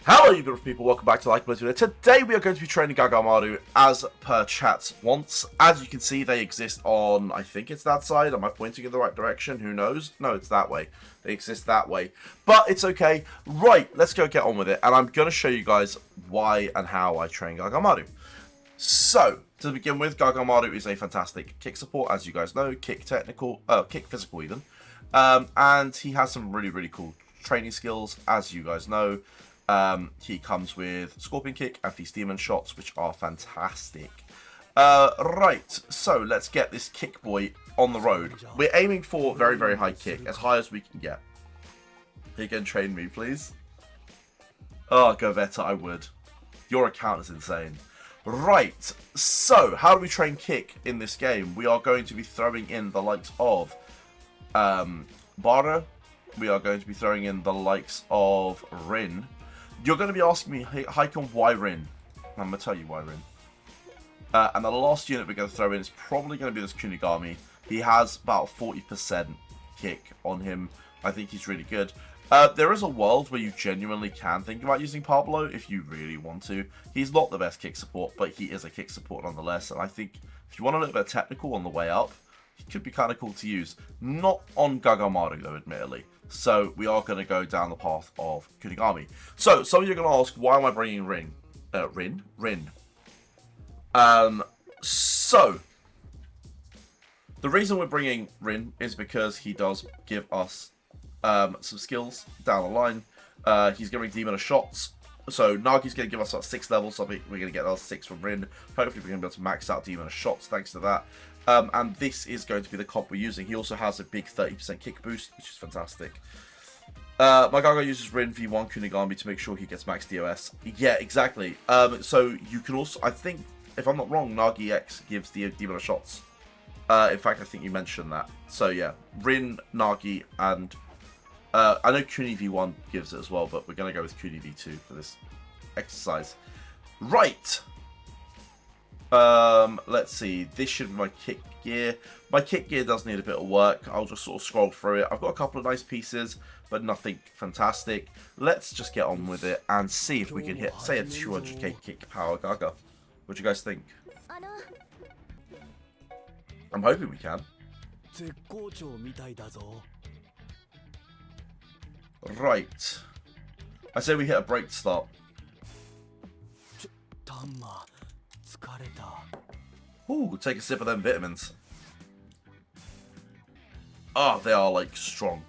Hello you beautiful people, welcome back to LOCK PWC. Today we are going to be training gagamaru as per chat's wants. As you can see, they exist on, I think it's that side. Am I pointing in the right direction? Who knows? No, it's that way. They exist that way. But it's okay. Right, let's go get on with it. And I'm going to show you guys why and how I train gagamaru. So, to begin with, gagamaru is a fantastic kick support, as you guys know. Kick technical, kick physical even. And he has some really cool training skills, as you guys know. He comes with Scorpion Kick and these Demon Shots, which are fantastic. Right, so let's get this kick boy on the road. We're aiming for very high kick, as high as we can get. You can train me, please. Oh, Govetta, I would. Your account is insane. Right, so how do we train kick in this game? We are going to be throwing in the likes of Bara. We are going to be throwing in the likes of Rin. You're going to be asking me, hey, Haikon, why Rin? I'm going to tell you why Rin. And the last unit we're going to throw in is probably going to be this Kunigami. He has about 40% kick on him. I think he's really good. There is a world where you genuinely can think about using Pablo if you really want to. He's not the best kick support, but he is a kick support nonetheless. And I think if you want a little bit technical on the way up, he could be kind of cool to use. Not on Gagamaru though, admittedly. So we are going to go down the path of Kunigami. So some of you are going to ask, why am I bringing Rin? Rin. So the reason we're bringing Rin is because he does give us some skills down the line. He's giving Demon shots. So Nagi's going to give us 6 levels. So we're going to get our 6 from Rin. Hopefully we're going to be able to max out Demon shots thanks to that. And this is going to be the comp we're using. He also has a big 30% kick boost, which is fantastic. My Gaga uses Rin V1 Kunigami to make sure he gets max DOS. Yeah, exactly. So you can also, I think, if I'm not wrong, Nagi X gives the Demon shots. In fact, I think you mentioned that. So yeah, Rin, Nagi, and I know Kuni V1 gives it as well, but we're going to go with Kuni V2 for this exercise. Right. Let's see. This should be my kick gear. My kick gear does need a bit of work. I'll just sort of scroll through it. I've got a couple of nice pieces, but nothing fantastic. Let's just get on with it and see if we can hit, say, a 200k kick power Gaga. What do you guys think? I'm hoping we can. Right. I say we hit a break to start. Ooh, take a sip of them vitamins. Oh, they are like strong.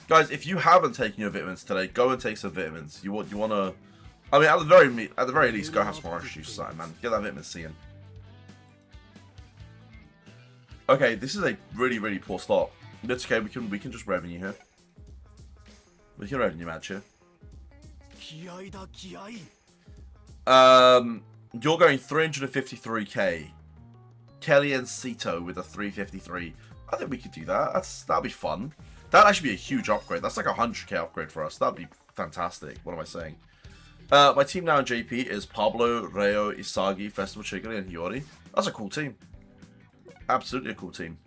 Guys, if you haven't taken your vitamins today, go and take some vitamins. You want to, I mean, at the very least, go have some orange juice or something, man. Get that vitamin C in. Okay, this is a really poor start. It's okay. We can just revenue here. We can revenue match here. You're going 353k. Kelly and Sito with a 353. I think we could do that. That'll be fun. That'd actually be a huge upgrade. That's like a 100k upgrade for us. That'd be fantastic. What am I saying? My team now in JP is Pablo, Reo, Isagi, Festival Chiguri, and Hiyori. That's a cool team. Absolutely a cool team.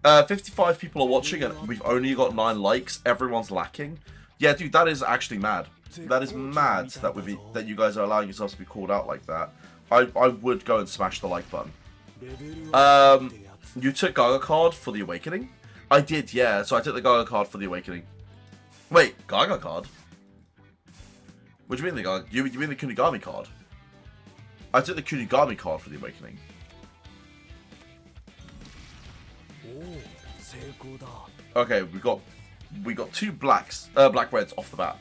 55 people are watching and we've only got 9 likes. Everyone's lacking. Yeah, dude, that is actually mad. That is mad that you guys are allowing yourselves to be called out like that. I would go and smash the like button. You took Gaga card for the Awakening? I did, yeah. So I took the Gaga card for the Awakening. Wait, Gaga card? What do you mean the Gaga? You mean the Kunigami card? I took the Kunigami card for the Awakening. Okay, we got 2 black reds off the bat.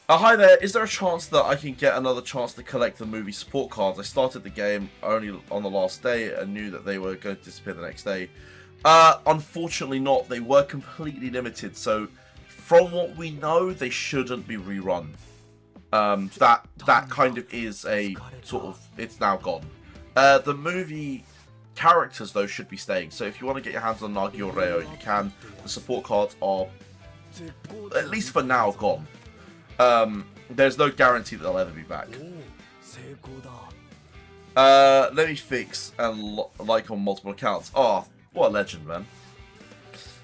Hi there, is there a chance that I can get another chance to collect the movie support cards? I started the game only on the last day and knew that they were going to disappear the next day. Unfortunately not. They were completely limited, so from what we know, they shouldn't be rerun. That kind of is a sort of, it's now gone. The movie characters, though, should be staying. So if you want to get your hands on Nagi or Reo, you can. The support cards are, at least for now, gone. There's no guarantee that they'll ever be back. Let me fix and like on multiple accounts. Oh, what a legend, man.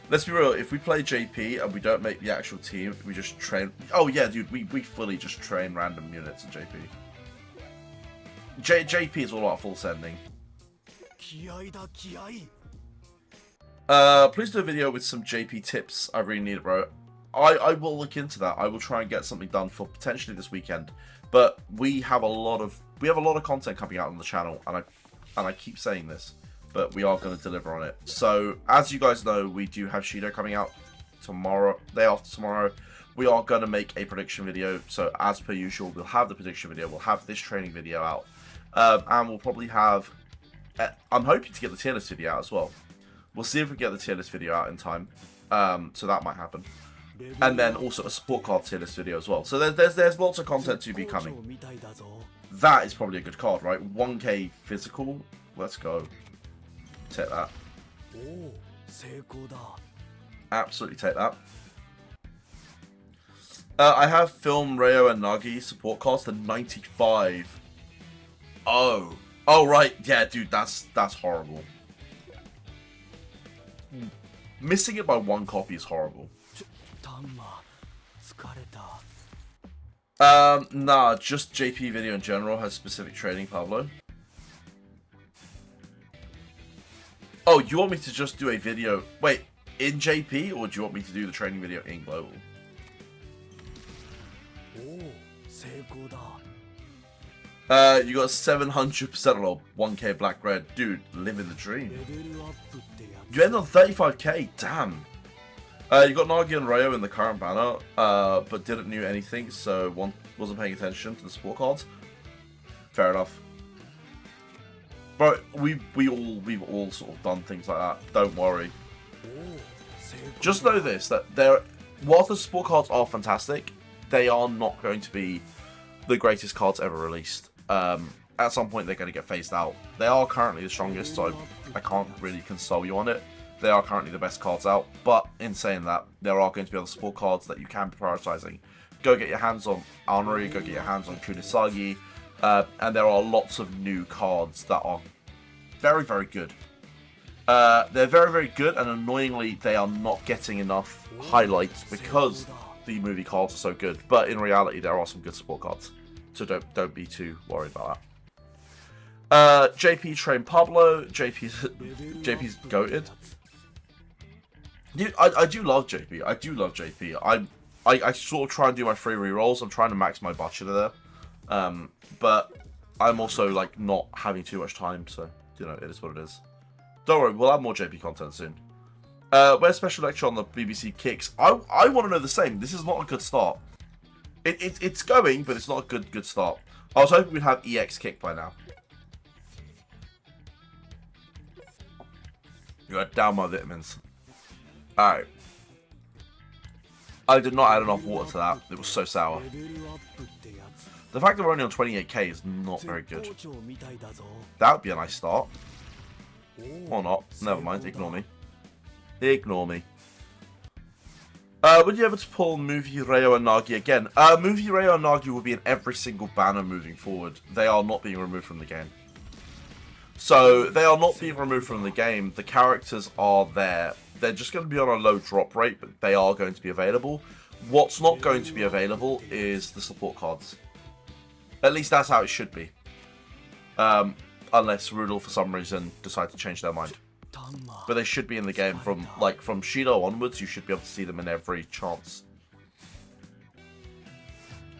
Let's be real, if we play JP and we don't make the actual team, we just train... Oh yeah, dude, we fully just train random units in JP. JP is all about full sending. Please do a video with some JP tips. I really need it, bro. I will look into that. I will try and get something done for potentially this weekend. But we have a lot of content coming out on the channel, and I keep saying this, but we are going to deliver on it. So as you guys know, we do have Shido coming out tomorrow, day after tomorrow. We are going to make a prediction video. So as per usual, we'll have the prediction video. We'll have this training video out, and we'll probably have. I'm hoping to get the tier list video out as well. We'll see if we get the tier list video out in time. So that might happen. And then also a support card tier list video as well. So there's lots of content to be coming. That is probably a good card, right? 1k physical. Let's go. Take that. Absolutely take that. I have Film, Reo, and Nagi support cards to 95. Oh, right. Yeah, dude, that's horrible. Missing it by one copy is horrible. Nah, just JP video in general has specific training, Pablo. Oh, you want me to just do a video, wait, in JP, or do you want me to do the training video in global? You got 700% on 1k black red. Dude, living the dream. You end on 35k, damn. You got Nagi and Reo in the current banner, but didn't know anything, so wasn't paying attention to the support cards. Fair enough. But we've all sort of done things like that. Don't worry. Just know this, that whilst the support cards are fantastic, they are not going to be the greatest cards ever released. At some point they're going to get phased out. They are currently the strongest, so I can't really console you on it. They are currently the best cards out, but in saying that, there are going to be other support cards that you can be prioritizing. Go get your hands on Armory, go get your hands on Kunisagi, and there are lots of new cards that are very, very good. They're very, very good, and annoyingly, they are not getting enough highlights because the movie cards are so good. But in reality, there are some good support cards, so don't be too worried about that. JP train Pablo. JP's goated. Dude, I do love JP. I do love JP. I sort of try and do my free rerolls. I'm trying to max my budget there. But I'm also like not having too much time, so you know, it is what it is. Don't worry, we'll have more JP content soon. Where's special lecture on the BBC kicks? I want to know the same. This is not a good start. It's going, but it's not a good start. I was hoping we'd have EX kick by now. You got down my vitamins. Alright. I did not add enough water to that. It was so sour. The fact that we're only on 28k is not very good. That would be a nice start. Or not. Never mind. Ignore me. Ignore me. Would you ever pull Movie Reo and Nagi again? Movie Reo and Nagi will be in every single banner moving forward. They are not being removed from the game. So, they are not being removed from the game. The characters are there. They're just going to be on a low drop rate, but they are going to be available. What's not going to be available is the support cards. At least that's how it should be. Unless Rudel, for some reason, decide to change their mind. But they should be in the game from Shido onwards. You should be able to see them in every chance.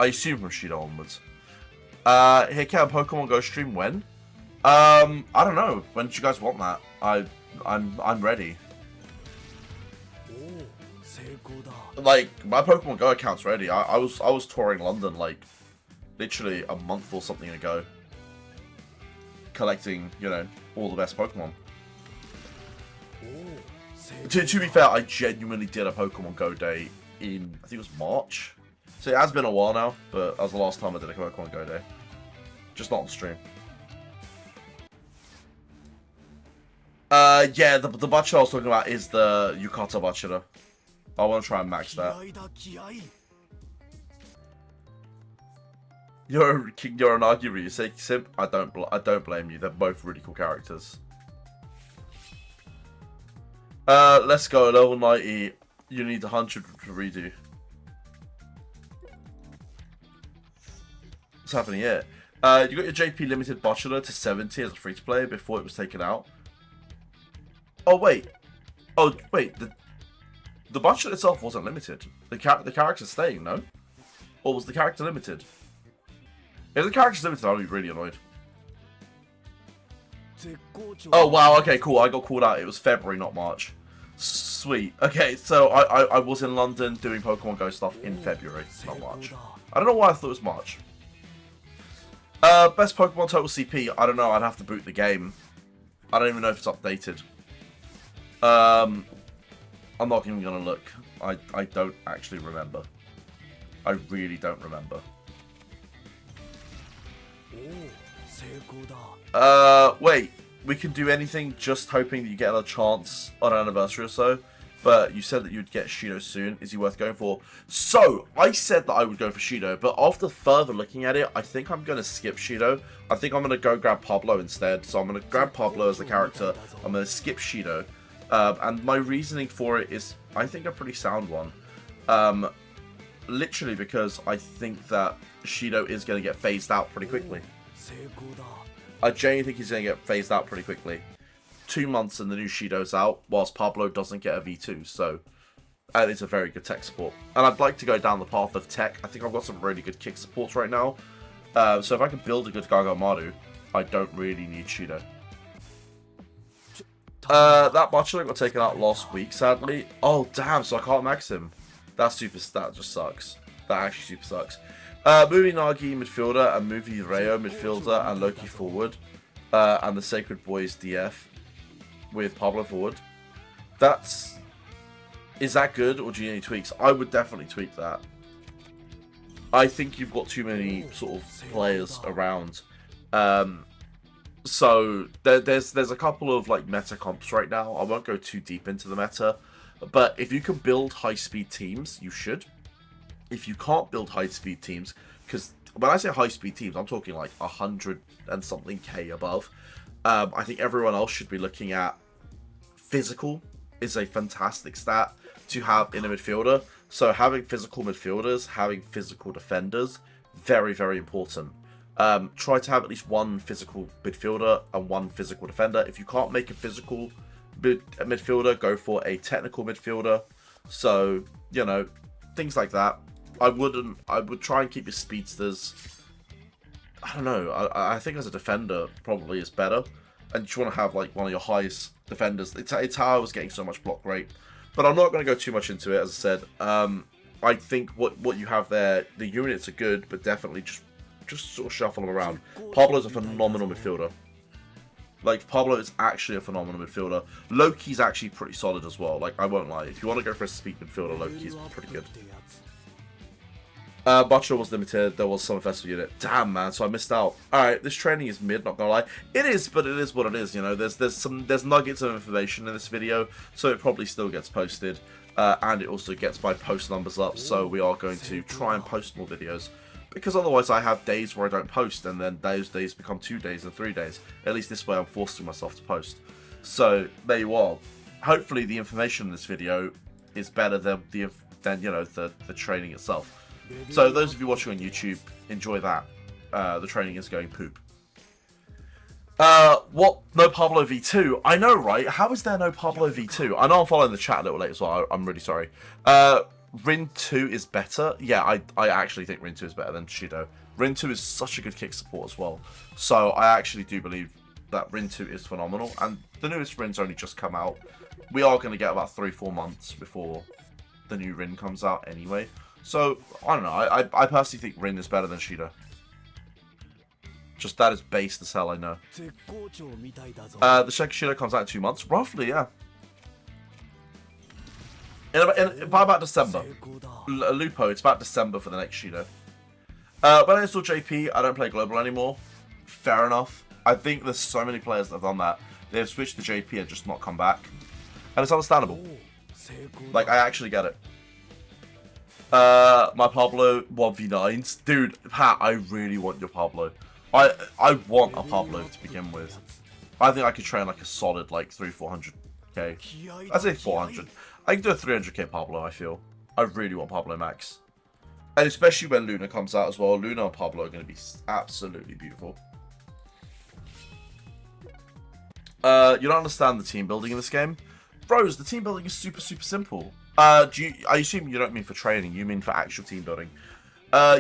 I assume from Shido onwards. Hey, can Pokemon Go stream when? I don't know. When do you guys want that? I'm ready. Like, my Pokemon Go account's ready. I was touring London like literally a month or something ago, collecting, you know, all the best Pokemon. To be fair, I genuinely did a Pokemon Go day in, I think it was March. So it has been a while now, but that was the last time I did a Pokemon Go day. Just not on stream. Yeah, the Butcher I was talking about is the Yukata Butcher. I want to try and max that. You're an arguer, you say simp. I don't blame you. They're both really cool characters. Let's go. Level 90. You need 100 to redo. What's happening here? You got your JP Limited Bachelor to 70 as a free-to-play before it was taken out. Oh, wait. Oh, wait. The Bachelor itself wasn't limited. The character's staying, no? Or was the character limited? If the character's limited, I'll be really annoyed. Oh, wow. Okay, cool. I got called out. It was February, not March. Sweet. Okay, so I was in London doing Pokemon Go stuff in February, not March. I don't know why I thought it was March. Best Pokemon total CP. I don't know. I'd have to boot the game. I don't even know if it's updated. I'm not even gonna look. I don't actually remember. I really don't remember. Wait. We can do anything just hoping that you get a chance on an anniversary or so. But you said that you'd get Shido soon. Is he worth going for? So, I said that I would go for Shido. But after further looking at it, I think I'm going to skip Shido. I think I'm going to go grab Pablo instead. So I'm going to grab Pablo as the character. I'm going to skip Shido. And my reasoning for it is, I think, a pretty sound one. Literally because I think that Shido is going to get phased out pretty quickly. I genuinely think he's going to get phased out pretty quickly. 2 months and the new Shido's out, whilst Pablo doesn't get a V2, so it's a very good tech support. And I'd like to go down the path of tech. I think I've got some really good kick supports right now. So if I can build a good Gagamaru, I don't really need Shido. That Bachelor got taken out last week, sadly. Oh, damn, so I can't max him. That just sucks. That actually super sucks. Movie Nagi midfielder and Movie Rayo midfielder and Loki forward. And the Sacred Boys DF with Pablo forward. Is that good, or do you need any tweaks? I would definitely tweak that. I think you've got too many sort of players around. So there's a couple of like meta comps right now. I won't go too deep into the meta, but if you can build high speed teams, you should. If you can't build high speed teams, because when I say high speed teams, I'm talking like 100 and something K above. I think everyone else should be looking at physical is a fantastic stat to have in a midfielder. So having physical midfielders, having physical defenders, very, very important. Try to have at least one physical midfielder and one physical defender. If you can't make a physical midfielder, go for a technical midfielder. So, you know, things like that. I would try and keep your speedsters. I don't know. I think as a defender probably is better. And you just want to have like one of your highest defenders. It's how I was getting so much block rate. But I'm not going to go too much into it, as I said. I think what you have there, the units are good, but definitely just sort of shuffle them around. Pablo's a phenomenal midfielder. Like, Pablo is actually a phenomenal midfielder. Loki's actually pretty solid as well. Like, I won't lie. If you want to go for a speed midfielder, Loki's pretty good. Butcher was limited. There was some festival unit. Damn, man. So I missed out. Alright, this training is mid, not gonna lie. It is, but it is what it is, you know. There's nuggets of information in this video, so it probably still gets posted. And it also gets my post numbers up, so we are going to try and post more videos. Because otherwise I have days where I don't post, and then those days become 2 days and 3 days. At least this way I'm forcing myself to post. So, there you are. Hopefully the information in this video is better than you know, the training itself. So those of you watching on YouTube, enjoy that. The training is going poop. What? No Pablo V2? I know, right? How is there no Pablo V2? I know I'm following the chat a little late as well. I'm really sorry. Rin 2 is better. Yeah, I actually think Rin 2 is better than Shido. Rin 2 is such a good kick support as well. So I actually do believe that Rin 2 is phenomenal. And the newest Rin's only just come out. We are going to get about 3-4 months before the new Rin comes out anyway. So, I don't know. I personally think Rin is better than Shido. Just that is based as hell, I know. The Sheki Shido comes out in 2 months. Roughly, yeah. By about December. Lupo, it's about December for the next Shido. When I install JP, I don't play Global anymore. Fair enough. I think there's so many players that have done that. They've switched to JP and just not come back. And it's understandable. Like, I actually get it. My Pablo 1v9s. Dude, Pat, I really want your Pablo. I want a Pablo to begin with. I think I could train like a solid like 300-400 400k. I say 400. I can do a 300k Pablo, I feel. I really want Pablo max. And especially when Luna comes out as well. Luna and Pablo are going to be absolutely beautiful. You don't understand the team building in this game? Bros, the team building is super, super simple. I assume you don't mean for training, you mean for actual team building.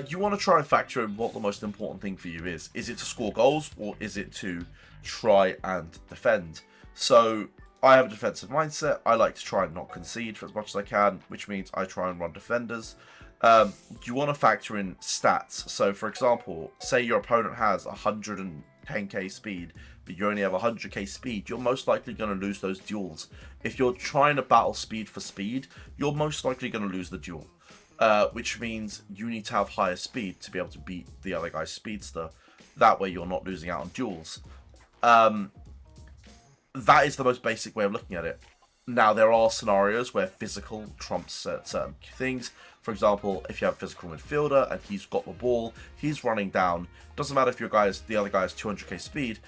You want to try and factor in what the most important thing for you is. Is it to score goals, or is it to try and defend? So, I have a defensive mindset. I like to try and not concede for as much as I can, which means I try and run defenders. You want to factor in stats. So, for example, say your opponent has 110k speed, but you only have 100k speed, you're most likely going to lose those duels. If you're trying to battle speed for speed, you're most likely going to lose the duel. Which means you need to have higher speed to be able to beat the other guy's speedster. That way you're not losing out on duels. That is the most basic way of looking at it. Now, there are scenarios where physical trumps certain things. For example, if you have a physical midfielder and he's got the ball, he's running down. Doesn't matter if the other guy has 200k speed.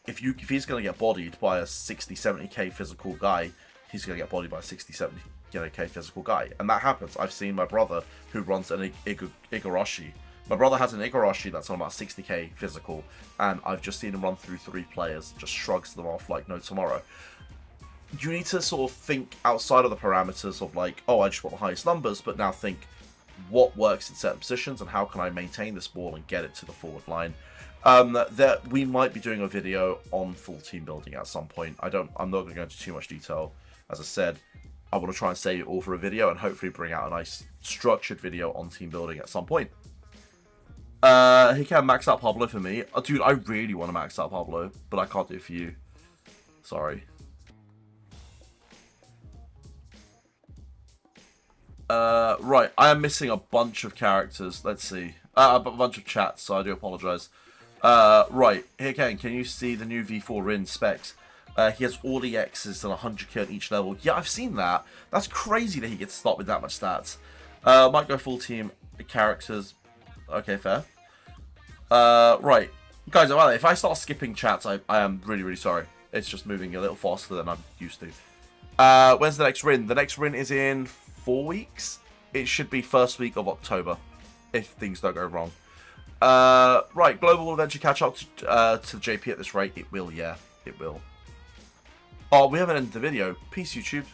If he's going to get bodied by a 60, 70k physical guy, he's going to get bodied by a 60, 70k physical guy. And that happens. I've seen my brother who runs an Igarashi. My brother has an Igarashi that's on about 60k physical, and I've just seen him run through 3 players, just shrugs them off like no tomorrow. You need to sort of think outside of the parameters of like, oh, I just want the highest numbers, but now think what works in certain positions and how can I maintain this ball and get it to the forward line. We might be doing a video on full team building at some point. I'm not going to go into too much detail. As I said, I want to try and save it all for a video and hopefully bring out a nice structured video on team building at some point. He can max out Pablo for me. Dude, I really want to max out Pablo, but I can't do it for you. Sorry. Right, I am missing a bunch of characters. Let's see. A bunch of chats, so I do apologize. Right, here Ken, can you see the new V4 Rin specs? He has all the X's and 100k on each level. Yeah, I've seen that. That's crazy that he gets to start with that much stats. Might go full team characters. Okay, fair. Right. Guys, if I start skipping chats, I am really, really sorry. It's just moving a little faster than I'm used to. When's the next Rin? The next Rin is in 4 weeks. It should be first week of October, if things don't go wrong. Right, Global will eventually catch up to JP at this rate. It will, yeah. It will. Oh, we haven't ended the video. Peace, YouTube.